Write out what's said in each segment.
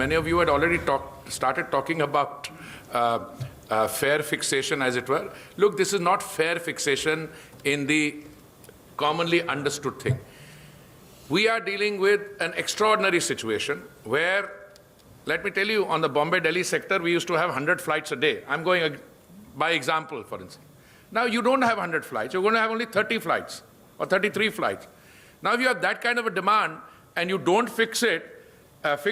many of you had already started talking about fare fixation, as it were. Look, this is not fare fixation in the commonly understood thing. We are dealing with an extraordinary situation where, let me tell you, on the Bombay-Delhi sector, we used to have 100 flights a day. I'm going by example, for instance. Now, you don't have 100 flights. You're going to have only 30 flights or 33 flights. Now, if you have that kind of a demand and you don't fix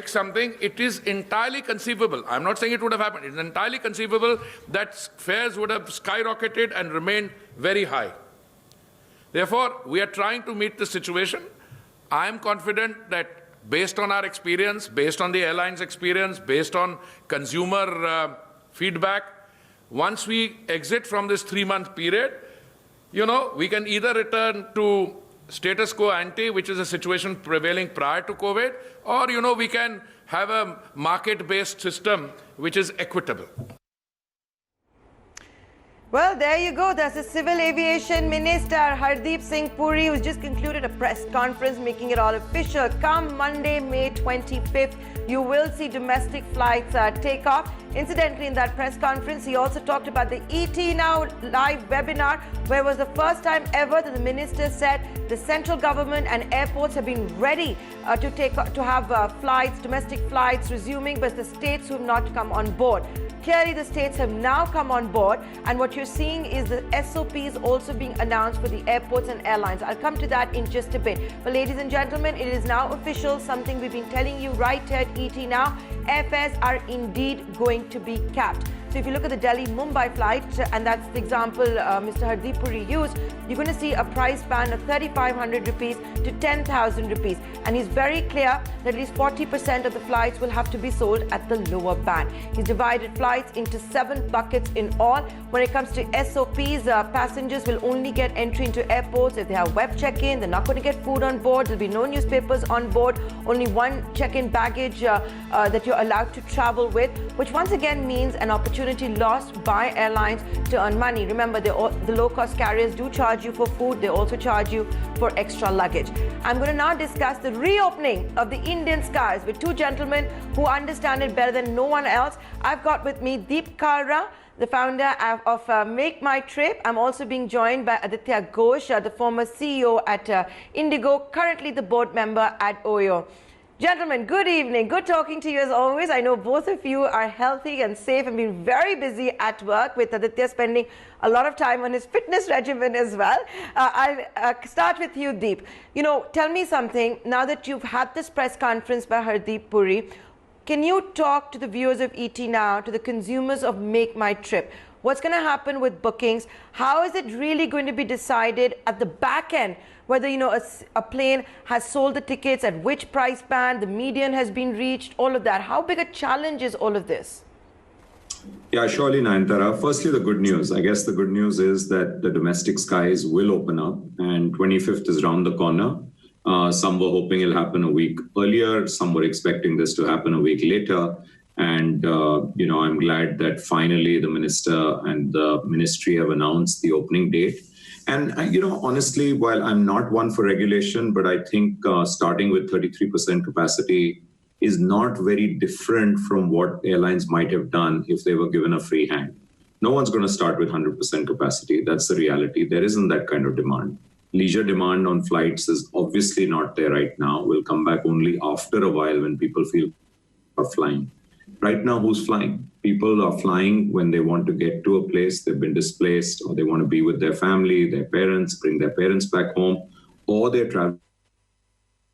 something, it is entirely conceivable. I'm not saying it would have happened. It's entirely conceivable that fares would have skyrocketed and remained very high. Therefore, we are trying to meet the situation. I am confident that based on our experience, based on the airlines' experience, based on consumer feedback, once we exit from this 3-month period, we can either return to status quo ante, which is a situation prevailing prior to COVID, or, we can have a market-based system which is equitable. Well, there you go. That's the Civil Aviation Minister, Hardeep Singh Puri, who's just concluded a press conference making it all official. Come Monday, May 25th, you will see domestic flights take off. Incidentally, in that press conference, he also talked about the ET Now live webinar, where it was the first time ever that the minister said the central government and airports have been ready to have flights, domestic flights resuming, but the states who have not come on board. Clearly, the states have now come on board, and what you're seeing is the SOPs also being announced for the airports and airlines. I'll come to that in just a bit. But ladies and gentlemen, it is now official, something we've been telling you right here at ET Now. Airfares are indeed going to be capped. So if you look at the Delhi-Mumbai flight, and that's the example Mr. Hardeep Puri used, you're going to see a price band of 3,500 rupees to 10,000 rupees. And he's very clear that at least 40% of the flights will have to be sold at the lower band. He's divided flights into 7 buckets in all. When it comes to SOPs, passengers will only get entry into airports if they have web check-in. They're not going to get food on board. There'll be no newspapers on board. Only one check-in baggage that you're allowed to travel with, which once again means an opportunity lost by airlines to earn money. Remember, the low-cost carriers do charge you for food. They also charge you for extra luggage. I'm going to now discuss the reopening of the Indian skies with 2 gentlemen who understand it better than no one else. I've got with me Kalra, the founder of Makemytrip. I'm also being joined by Aditya Ghosh, the former CEO at Indigo, currently the board member at OYO. Gentlemen, good evening. Good talking to you as always. I know both of you are healthy and safe and been very busy at work, with Aditya spending a lot of time on his fitness regimen as well. I'll start with you, Deep. Tell me something. Now that you've had this press conference by Hardeep Puri, can you talk to the viewers of ET Now, to the consumers of Makemytrip? What's going to happen with bookings? How is it really going to be decided at the back end, whether a plane has sold the tickets, at which price band, the median has been reached, all of that? How big a challenge is all of this? Yeah, surely, Nayantara. Firstly, the good news. I guess the good news is that the domestic skies will open up, and 25th is around the corner. Some were hoping it'll happen a week earlier. Some were expecting this to happen a week later. And, I'm glad that finally the minister and the ministry have announced the opening date. And, honestly, while I'm not one for regulation, but I think starting with 33% capacity is not very different from what airlines might have done if they were given a free hand. No one's going to start with 100% capacity. That's the reality. There isn't that kind of demand. Leisure demand on flights is obviously not there right now. Will come back only after a while when people feel are flying. Right now, who's flying? People are flying when they want to get to a place, they've been displaced, or they want to be with their family, their parents, bring their parents back home, or their travel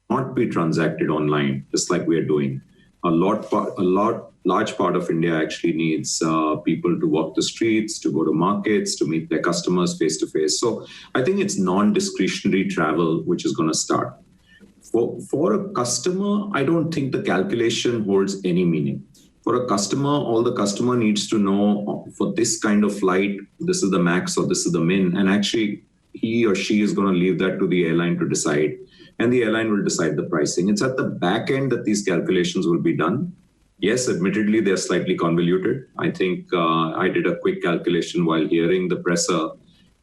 not be transacted online, just like we are doing. Large part of India actually needs people to walk the streets, to go to markets, to meet their customers face to face. So I think it's non-discretionary travel which is going to start. For a customer, I don't think the calculation holds any meaning. For a customer, all the customer needs to know, for this kind of flight, this is the max or this is the min. And actually, he or she is going to leave that to the airline to decide. And the airline will decide the pricing. It's at the back end that these calculations will be done. Yes, admittedly, they're slightly convoluted. I think I did a quick calculation while hearing the presser.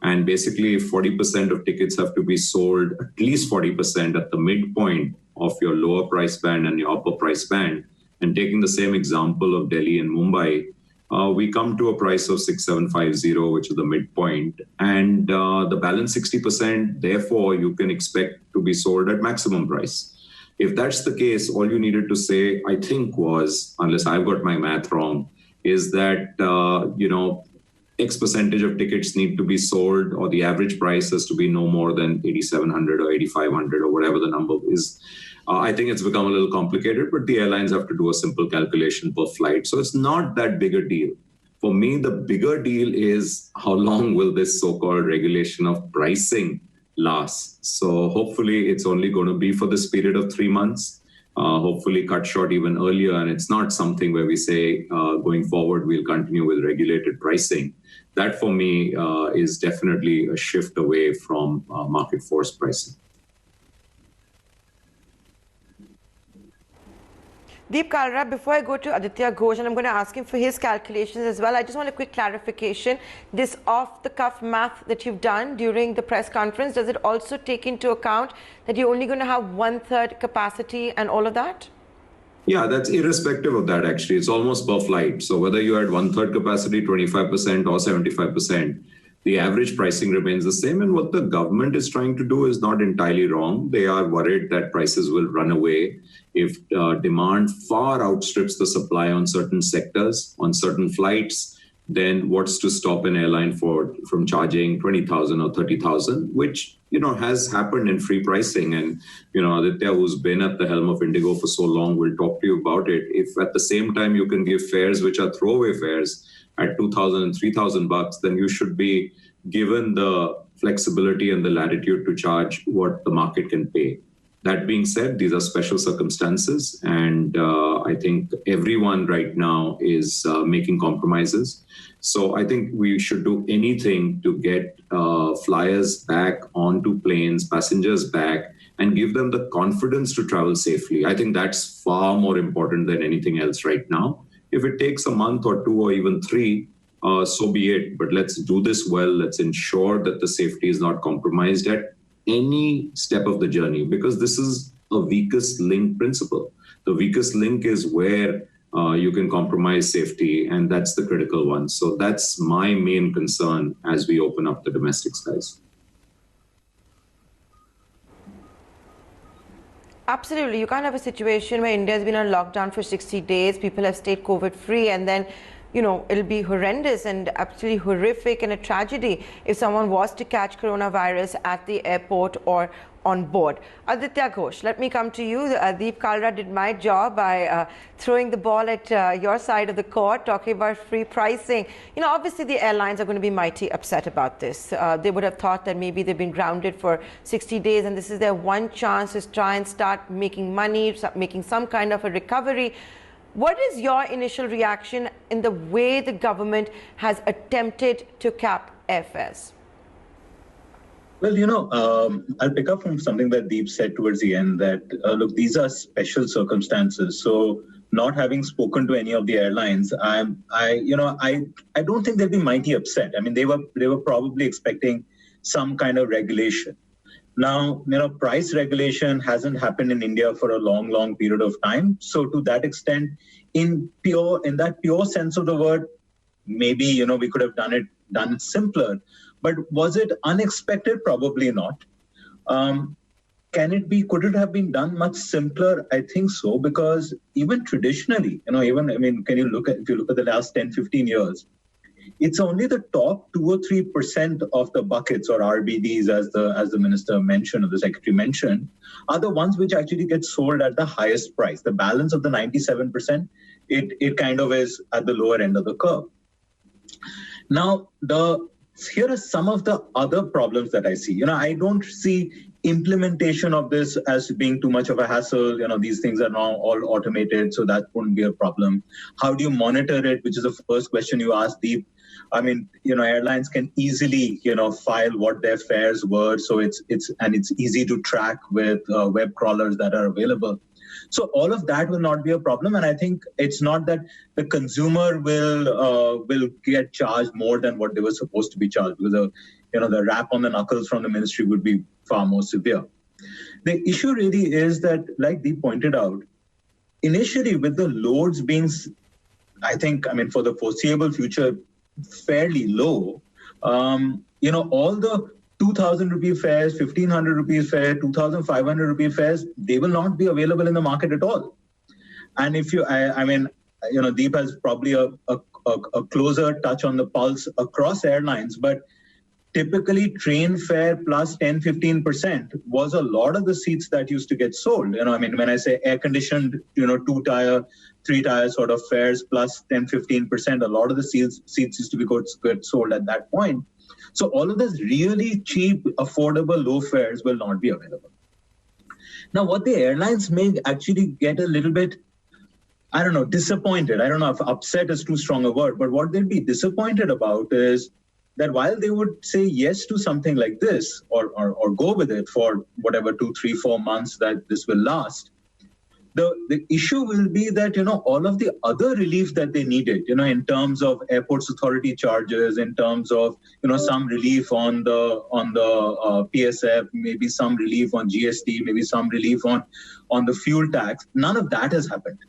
And basically, 40% of tickets have to be sold, at least 40% at the midpoint of your lower price band and your upper price band. And taking the same example of Delhi and Mumbai, we come to a price of 6750, which is the midpoint, and the balance 60%, therefore, you can expect to be sold at maximum price. If that's the case, all you needed to say, I think, was, unless I've got my math wrong, is that, X percentage of tickets need to be sold, or the average price has to be no more than 8,700 or 8,500 or whatever the number is. I think it's become a little complicated, but the airlines have to do a simple calculation per flight. So it's not that big a deal. For me, the bigger deal is how long will this so-called regulation of pricing last? So hopefully it's only going to be for this period of 3 months. Hopefully cut short even earlier. And it's not something where we say going forward, we'll continue with regulated pricing. That for me is definitely a shift away from market force pricing. Deep, Kalra, before I go to Aditya Ghosh, and I'm going to ask him for his calculations as well, I just want a quick clarification. This off-the-cuff math that you've done during the press conference, does it also take into account that you're only going to have 1/3 capacity and all of that? Yeah, that's irrespective of that, actually. It's almost per flight. So whether you had 1/3 capacity, 25% or 75%, the average pricing remains the same. And what the government is trying to do is not entirely wrong. They are worried that prices will run away if demand far outstrips the supply on certain sectors, on certain flights. Then what's to stop an airline from charging 20,000 or 30,000, which has happened in free pricing. And Aditya, who's been at the helm of Indigo for so long, will talk to you about it. If at the same time you can give fares which are throwaway fares at 2,000 and 3,000 bucks, then you should be given the flexibility and the latitude to charge what the market can pay. That being said, these are special circumstances, and I think everyone right now is making compromises. So I think we should do anything to get flyers back onto planes, passengers back, and give them the confidence to travel safely. I think that's far more important than anything else right now. If it takes a month or 2 or even 3, so be it. But let's do this well. Let's ensure that the safety is not compromised at any step of the journey, because this is a weakest link principle. The weakest link is where you can compromise safety, and that's the critical one. So that's my main concern as we open up the domestic skies. Absolutely. You can't have a situation where India has been on lockdown for 60 days, people have stayed COVID-free, and then it'll be horrendous and absolutely horrific and a tragedy if someone was to catch coronavirus at the airport or on board. Aditya Ghosh, let me come to you. Deep, Kalra did my job by throwing the ball at your side of the court, talking about free pricing. Obviously the airlines are going to be mighty upset about this. They would have thought that maybe they've been grounded for 60 days and this is their one chance to try and start making money, making some kind of a recovery. What is your initial reaction in the way the government has attempted to cap airfares? Well, I'll pick up from something that Deep said towards the end that, look, these are special circumstances. So not having spoken to any of the airlines, I don't think they'll be mighty upset. I mean, they were probably expecting some kind of regulation. Now, price regulation hasn't happened in India for a long, long period of time. So to that extent, in that pure sense of the word, maybe, we could have done it simpler. But was it unexpected? Probably not. Could it have been done much simpler? I think so, because even traditionally, if you look at the last 10, 15 years, it's only the top 2 or 3% of the buckets or RBDs, as the minister mentioned or the secretary mentioned, are the ones which actually get sold at the highest price. The balance of the 97%, it kind of is at the lower end of the curve. Now, here are some of the other problems that I see. I don't see implementation of this as being too much of a hassle. These things are now all automated, so that wouldn't be a problem. How do you monitor it, which is the first question you asked, Deep? I mean, airlines can easily, file what their fares were, so it's easy to track with web crawlers that are available. So all of that will not be a problem, and I think it's not that the consumer will get charged more than what they were supposed to be charged, because the rap on the knuckles from the ministry would be far more severe. The issue really is that, like Deep pointed out, initially with the loads being, I think, I mean, for the foreseeable future, fairly low, all the 2,000 rupee fares, 1,500 rupees fare, 2,500 rupee fares, they will not be available in the market at all. And if you, I mean, Deep has probably a closer touch on the pulse across airlines, but typically train fare plus 10-15% was a lot of the seats that used to get sold. I mean, when I say air conditioned, 2-tier, 3-tier sort of fares plus 10-15%, a lot of the seats used to be get sold at that point. So all of this really cheap, affordable, low fares will not be available. Now, what the airlines may actually get a little bit, I don't know, disappointed. I don't know if upset is too strong a word, but what they'll be disappointed about is that while they would say yes to something like this or go with it for whatever 2, 3, 4 months that this will last, the issue will be that, all of the other relief that they needed, in terms of airports authority charges, in terms of, some relief on the PSF, maybe some relief on GST, maybe some relief on the fuel tax, none of that has happened.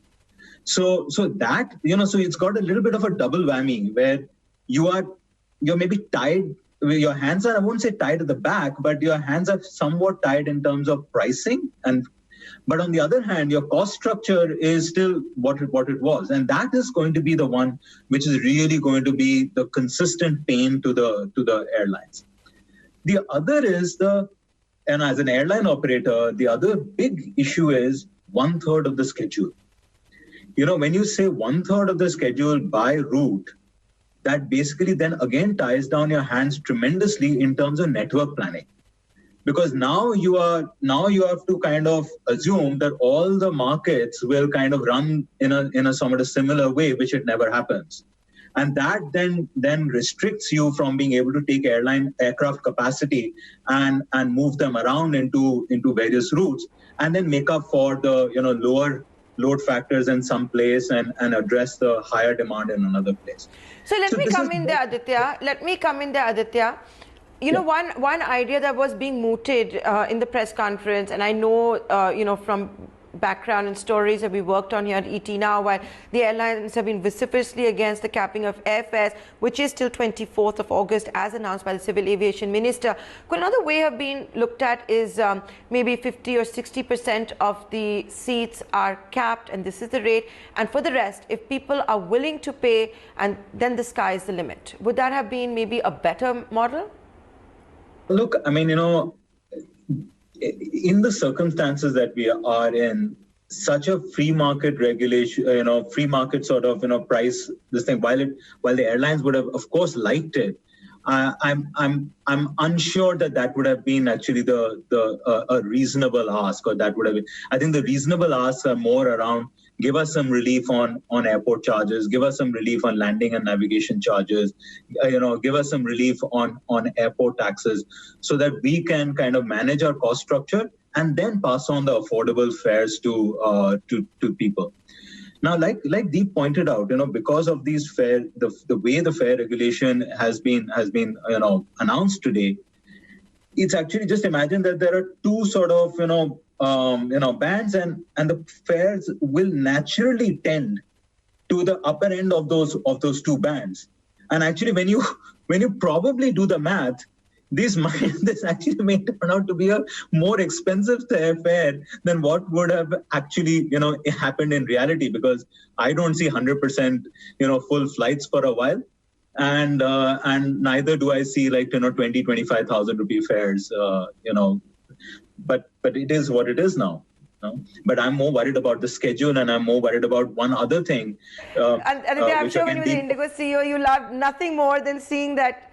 So that, so it's got a little bit of a double whammy where you're maybe tied, your hands are, I won't say tied at the back, but your hands are somewhat tied in terms of pricing. But on the other hand, your cost structure is still what it was. And that is going to be the one which is really going to be the consistent pain to the airlines. The other is and as an airline operator, the other big issue is 1/3 of the schedule. When you say 1/3 of the schedule by route, that basically then again ties down your hands tremendously in terms of network planning. Because now you have to kind of assume that all the markets will kind of run in a somewhat a similar way, which it never happens. And that then restricts you from being able to take aircraft capacity and move them around into various routes and then make up for the lower load factors in some place and address the higher demand in another place. So let me come in there, Aditya. One idea that was being mooted in the press conference, and I know, from background and stories that we worked on here at ET Now, while the airlines have been vociferously against the capping of airfares, which is till 24th of August, as announced by the Civil Aviation Minister. Could another way have been looked at is maybe 50 or 60% of the seats are capped, and this is the rate, and for the rest, if people are willing to pay, and then the sky is the limit. Would that have been maybe a better model? Look, I mean, in the circumstances that we are in, such a free market regulation, free market sort of, price, this thing, while the airlines would have, of course, liked it, I'm unsure that would have been actually a reasonable ask, or that would have been. I think the reasonable asks are more around give us some relief on airport charges, give us some relief on landing and navigation charges, give us some relief on airport taxes, so that we can kind of manage our cost structure and then pass on the affordable fares to people. Now, like Deep pointed out, because of these the way the fare regulation has been announced today, it's actually just imagine that there are two sort of bands, and the fares will naturally tend to the upper end of those two bands. And actually, when you probably do the math, this actually may turn out to be a more expensive fare than what would have actually happened in reality, because I don't see 100% full flights for a while, and neither do I see 20,000-25,000 rupee fares, but it is what it is now. But I'm more worried about the schedule, and I'm more worried about one other thing. And I'm sure when you were the Indigo CEO, you loved nothing more than seeing that.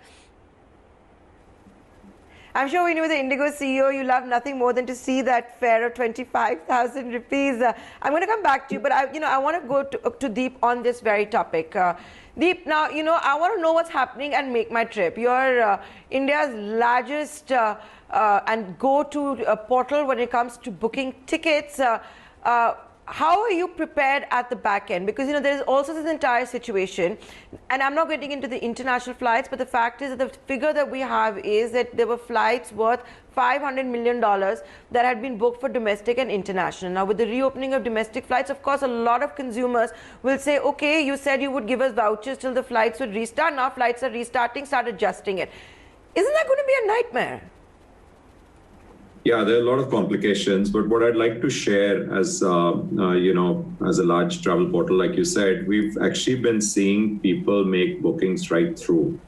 I'm sure when you were the Indigo CEO, you loved nothing more than to see that fare of 25,000 rupees. I'm going to come back to you, but I want to go to Deep on this very topic. Deep, now, I want to know what's happening at Makemytrip. You're India's largest and go-to portal when it comes to booking tickets. How how are you prepared at the back end? Because, you know, there is also this entire situation, and I'm not getting into the international flights, but the fact is that the figure that we have is that there were flights worth $500 million that had been booked for domestic and international. Now, with the reopening of domestic flights, of course, a lot of consumers will say, okay, you said you would give us vouchers till the flights would restart. Now flights are restarting, start adjusting it. Isn't that going to be a nightmare? Yeah, there are a lot of complications, but what I'd like to share as, you know, as a large travel portal, like you said, we've actually been seeing people make bookings right through.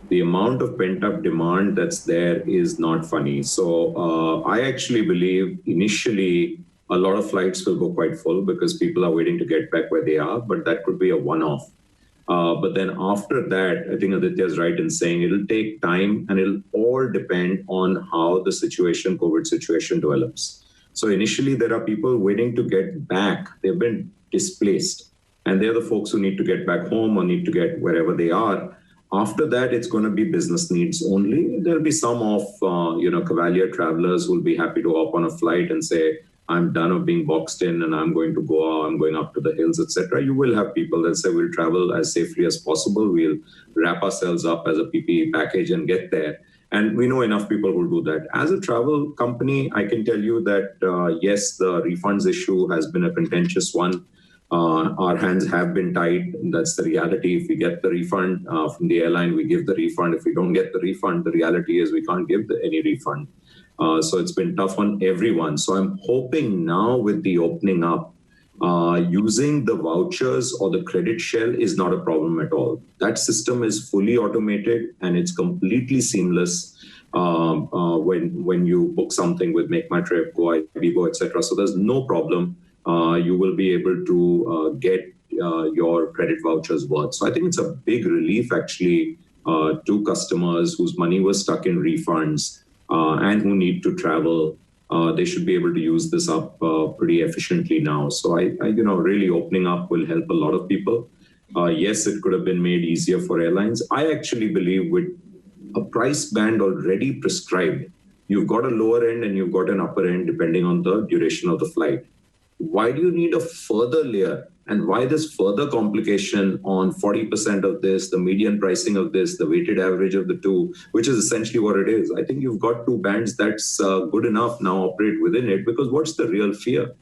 The amount of pent-up demand that's there is not funny. So I actually believe initially a lot of flights will go quite full because people are waiting to get back where they are, but that could be a one-off. But then after that, I think Aditya is right in saying it'll take time and it'll all depend on how the situation, COVID situation develops. So initially there are people waiting to get back. They've been displaced and they're the folks who need to get back home or need to get wherever they are. After that, it's going to be business needs only. There'll be some of, you know, cavalier travelers who'll be happy to hop on a flight and say, I'm done of being boxed in and I'm going to go, I'm going up to the hills, etc. You will have people that say we'll travel as safely as possible. We'll wrap ourselves up as a PPE package and get there. And we know enough people who do that. As a travel company, I can tell you that, yes, the refunds issue has been a contentious one. Our hands have been tied. That's the reality. If we get the refund from the airline, we give the refund. If we don't get the refund, the reality is we can't give any refund. So it's been tough on everyone. So I'm hoping now with the opening up, using the vouchers or the credit shell is not a problem at all. That system is fully automated and it's completely seamless when you book something with Makemytrip, Go, etc. So there's no problem. You will be able to get your credit vouchers worth. So I think it's a big relief actually to customers whose money was stuck in refunds and who need to travel. They should be able to use this up pretty efficiently now. So I you know, really opening up will help a lot of people. Yes, it could have been made easier for airlines. I actually believe with a price band already prescribed, you've got a lower end and you've got an upper end depending on the duration of the flight. Why do you need a further layer? And why this further complication on 40% of this, the median pricing of this, the weighted average of the two, which is essentially what it is. I think you've got two bands that's good enough now, operate within it, because what's the real fear?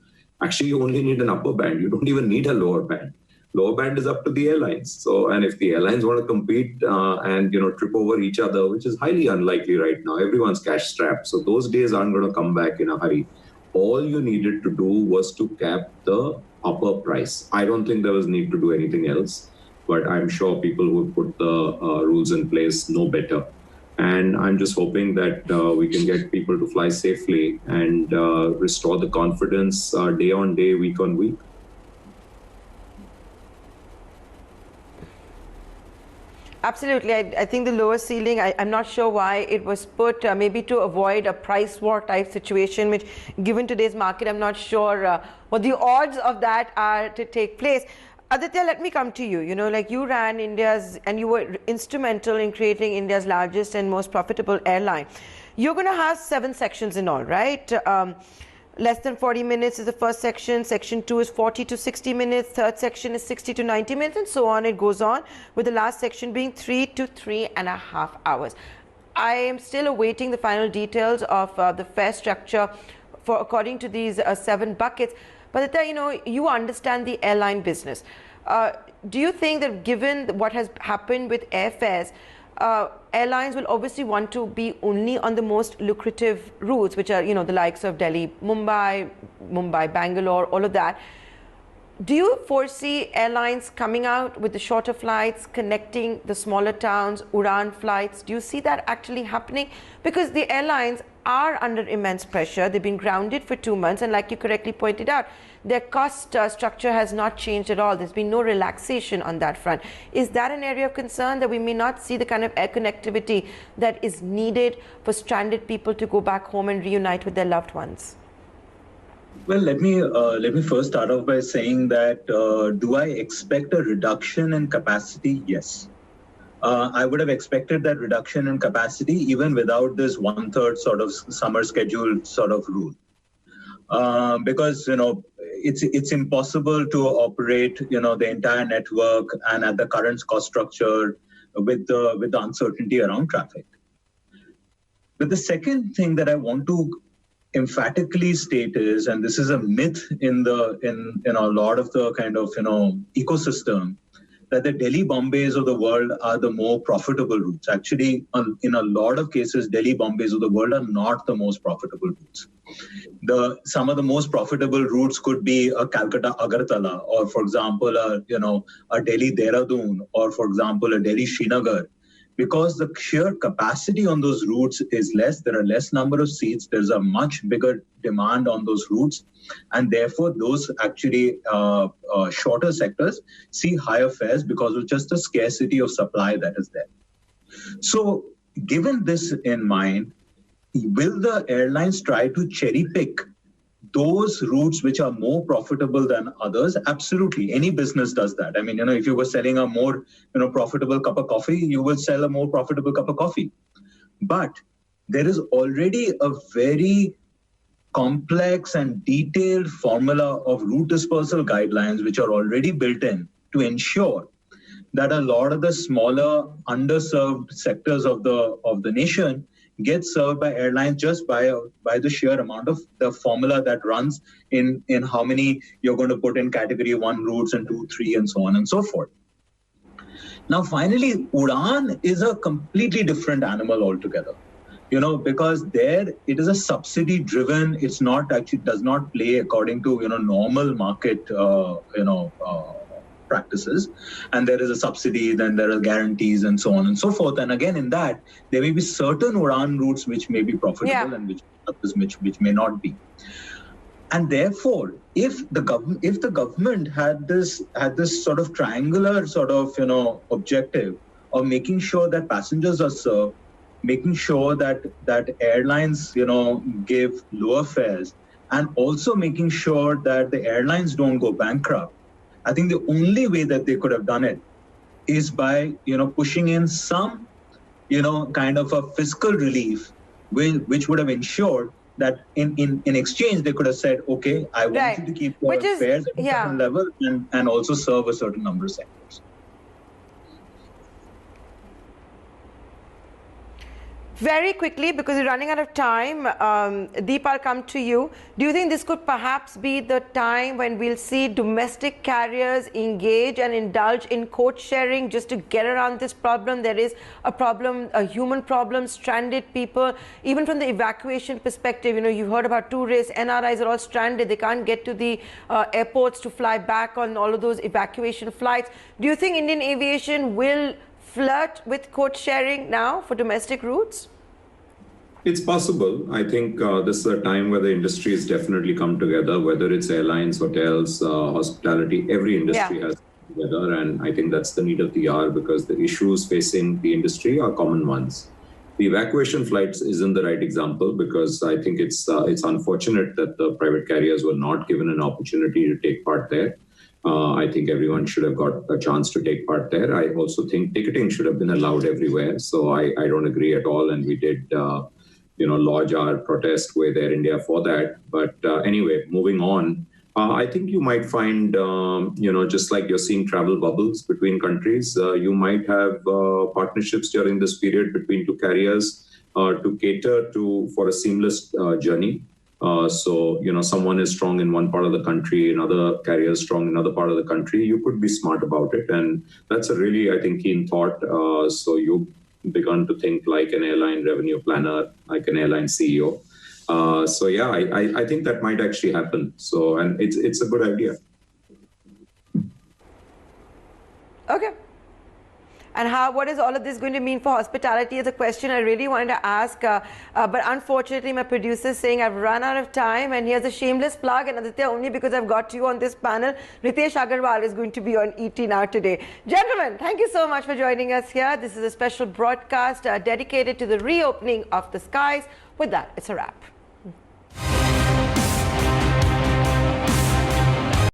Actually, you only need an upper band. You don't even need a lower band. Lower band is up to the airlines. So, and if the airlines want to compete and, you know, trip over each other, which is highly unlikely right now, everyone's cash strapped. So those days aren't going to come back in a hurry. All you needed to do was to cap the upper price. I don't think there was need to do anything else, but I'm sure people who put the rules in place know better. And I'm just hoping that we can get people to fly safely and restore the confidence day on day, week on week. Absolutely. I think the lower ceiling, I'm not sure why it was put, maybe to avoid a price war type situation, which given today's market, I'm not sure what the odds of that are to take place. Aditya, let me come to you. You know, like you ran India's, and you were instrumental in creating India's largest and most profitable airline. You're going to have 7 sections in all, right? Less than 40 minutes is the first section. Section 2 is 40 to 60 minutes. Third section is 60 to 90 minutes, and so on. It goes on, with the last section being 3 to 3.5 hours. I am still awaiting the final details of the fare structure for according to these 7 buckets. But you know, you understand the airline business. Do you think that given what has happened with airfares, airlines will obviously want to be only on the most lucrative routes, which are, you know, the likes of Delhi, Mumbai, Bangalore, all of that. Do you foresee airlines coming out with the shorter flights, connecting the smaller towns, Udan flights? Do you see that actually happening? Because the airlines are under immense pressure. They've been grounded for 2 months, and like you correctly pointed out, their cost structure has not changed at all. There's been no relaxation on that front. Is that an area of concern, that we may not see the kind of air connectivity that is needed for stranded people to go back home and reunite with their loved ones? Well, let me first start off by saying that do I expect a reduction in capacity? Yes. I would have expected that reduction in capacity even without this 1/3 sort of summer schedule sort of rule. Because, you know, it's impossible to operate, the entire network and at the current cost structure with the uncertainty around traffic. But the second thing that I want to emphatically state is, and this is a myth in a lot of the kind of ecosystem, that the Delhi Bombays of the world are the more profitable routes. Actually, in a lot of cases, Delhi Bombays of the world are not the most profitable routes. Some of the most profitable routes could be a Calcutta Agartala, or for example, a Delhi Dehradun, or for example, a Delhi Srinagar. Because the sheer capacity on those routes is less, there are less number of seats, there's a much bigger demand on those routes, and therefore those actually shorter sectors see higher fares because of just the scarcity of supply that is there. So given this in mind, will the airlines try to cherry pick those routes which are more profitable than others? Absolutely. Any business does that. I mean, if you were selling a more, profitable cup of coffee, you will sell a more profitable cup of coffee. But there is already a very complex and detailed formula of route dispersal guidelines which are already built in to ensure that a lot of the smaller underserved sectors of the nation get served by airlines just by the sheer amount of the formula that runs in how many you're going to put in category 1 routes and 2, 3 and so on and so forth. Now, finally, Udan is a completely different animal altogether, because there it is a subsidy driven. It's not actually does not play according to, normal market, practices, and there is a subsidy, then there are guarantees and so on and so forth. And again, in that, there may be certain Udan routes which may be profitable and which may not be. And therefore, if the government had this sort of triangular sort of objective of making sure that passengers are served, making sure that airlines give lower fares, and also making sure that the airlines don't go bankrupt, I think the only way that they could have done it is by, pushing in some, kind of a fiscal relief, which would have ensured that in exchange, they could have said, okay, I want you to keep your fares at a certain level and also serve a certain number of sectors. Very quickly, because we're running out of time, Deep, I'll come to you. Do you think this could perhaps be the time when we'll see domestic carriers engage and indulge in code sharing just to get around this problem? There is a problem, a human problem, stranded people. Even from the evacuation perspective, you've heard about tourists, NRIs are all stranded. They can't get to the airports to fly back on all of those evacuation flights. Do you think Indian aviation will flirt with code sharing now for domestic routes? It's possible. I think this is a time where the industry has definitely come together, whether it's airlines, hotels, hospitality, every industry has come together. And I think that's the need of the hour, because the issues facing the industry are common ones. The evacuation flights isn't the right example, because I think it's unfortunate that the private carriers were not given an opportunity to take part there. I think everyone should have got a chance to take part there. I also think ticketing should have been allowed everywhere. So I don't agree at all. And we did, lodge our protest with Air India for that. But anyway, moving on, I think you might find, just like you're seeing travel bubbles between countries, you might have partnerships during this period between two carriers to cater for a seamless journey. So, someone is strong in one part of the country, another carrier is strong in another part of the country. You could be smart about it. And that's a really, I think, keen thought. So you've begun to think like an airline revenue planner, like an airline CEO. I think that might actually happen. So, and it's a good idea. Okay. And what is all of this going to mean for hospitality is a question I really wanted to ask. But unfortunately, my producer is saying I've run out of time. And here's a shameless plug. And Aditya, only because I've got you on this panel, Ritesh Agarwal is going to be on ET Now today. Gentlemen, thank you so much for joining us here. This is a special broadcast dedicated to the reopening of the skies. With that, it's a wrap.